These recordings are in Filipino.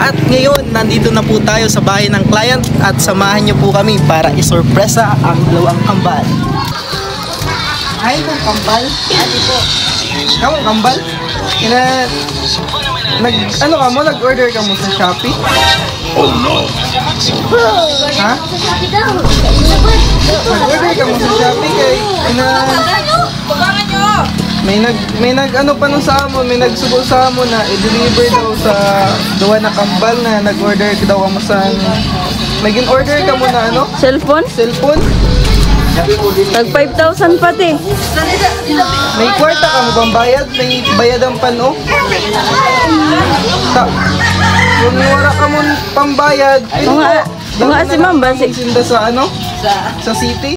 At ngayon, nandito na po tayo sa bahay ng client at samahan niyo po kami para isorpresa ang dalawang kambal. Ay, kung kambal? Ano po? Ikaw ang kambal? Nag-order ka mo sa Shopee? Oh no! Ha? Nag-order ka mo sa Shopee kay may nag-ano pa nung sa amon, may nagsubo sa amon na i-deliver daw sa duwa na kambal na nag-order daw ka mo sa nag-in-order ka mo na ano? Cellphone? Cellphone? Tag 5,000 pati. May kwarta ka mo bang bayad? May bayad ang pano? Kung wala ka mo pambayad, Mga si Ma'am ba? Sinda sa ano? Sa city?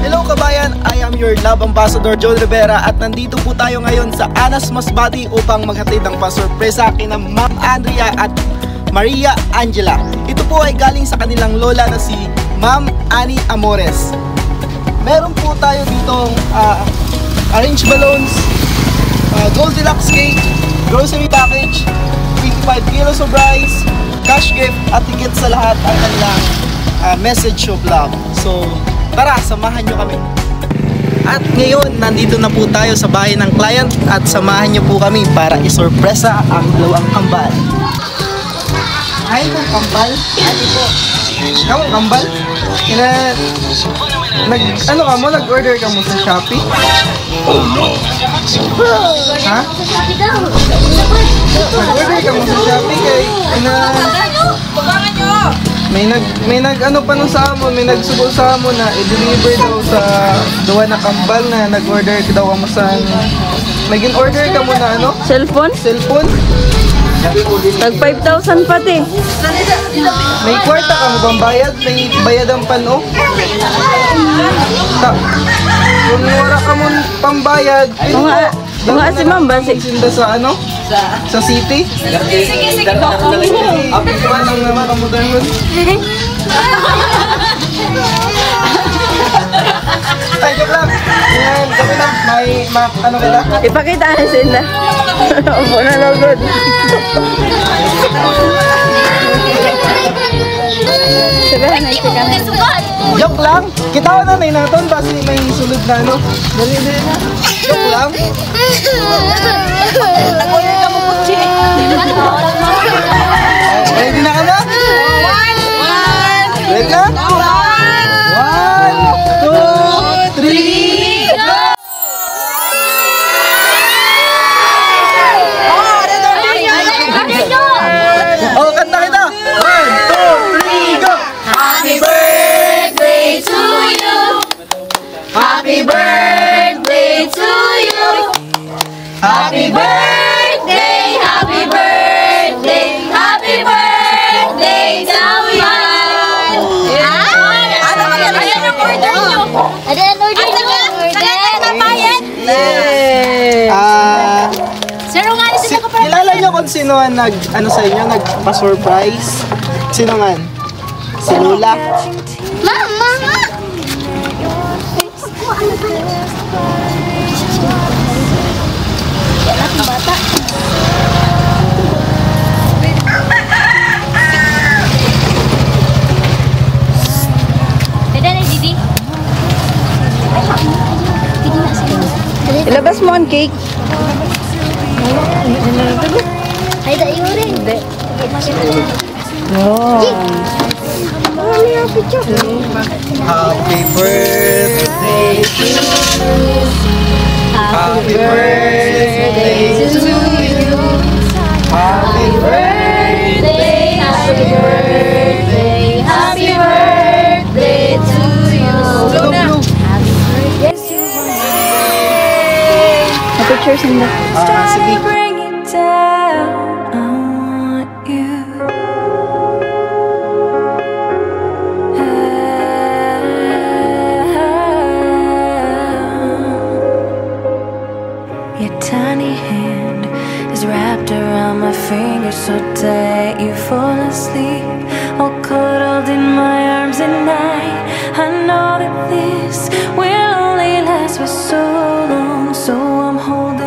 Hello kabayan, I am your love ambassador Joel Rivera at nandito po tayo ngayon sa Anas Masbate upang maghatid ng pasorpresa kina Ma'am Andrea at Maria Angela. Ito po ay galing sa kanilang lola na si Ma'am Annie Amores. Meron po tayo ditong arranged balloons, Goldilocks cake, grocery package, 25 kilos of rice, cash gift at higit sa lahat ang kanilang message of love. So tara, samahan nyo kami. At ngayon, nandito na po tayo sa bahay ng client at samahan nyo po kami para isorpresa ang dalawang kambal. Ay, kung kambal? Ano po? Ikaw ang kambal? Nag-order ka mo sa Shopee? Oh no! Ha? Nag-order ka mo sa Shopee kay may nag-ano pa nung sa amon, may nagsubo sa amon na i-deliver daw sa duwa na kambal na nag-order daw ka mo sa nag-in-order ka mo na ano? Cellphone? Cellphone? Tag 5,000 pati. May kwarta ka mo bang bayad? May bayad ang pano? Kung wala ka mo pambayad, Mga si Ma'am ba? Sinda sa ano? Sa city? Sige. Api ko lang naman ang modern. Ay, joke lang. Yan, kami lang. May, ano kita? Ipakita na sila. Opo na logod. Sabihan na ito kami. Joke lang. Kita na na naton basi may sulod na ano. Dali na. Joke lang. Nag-order ka mo kutsi. Ready na ka na? Ready na? 1, 2, 3, go! Oh, kanta kita! 1, 2, 3, go! Happy birthday to you. Happy birthday to you. Happy birthday, happy birthday, happy birthday to you. Ano ba yan? Ayan ang order nyo. Ano ang order nyo? Saan ang bayad? Yay! Sir, nga rin sila ko para Kilala niyo kung sino ang ano sa inyo, nagpa-surprise? Sino nga? Si Lola? Mama! Bata. Dada na, Didi. Ilabas mo ang cake. Ay, da iyo rin. Oh. Happy birthday to you. Happy birthday to you. Happy birthday, Happy birthday, happy birthday to you. Pictures in the... sige. Bring it down. I want you. Your tiny hand on my fingers so tight you fall asleep, all cuddled in my arms at night. I know that this will only last for so long, so I'm holding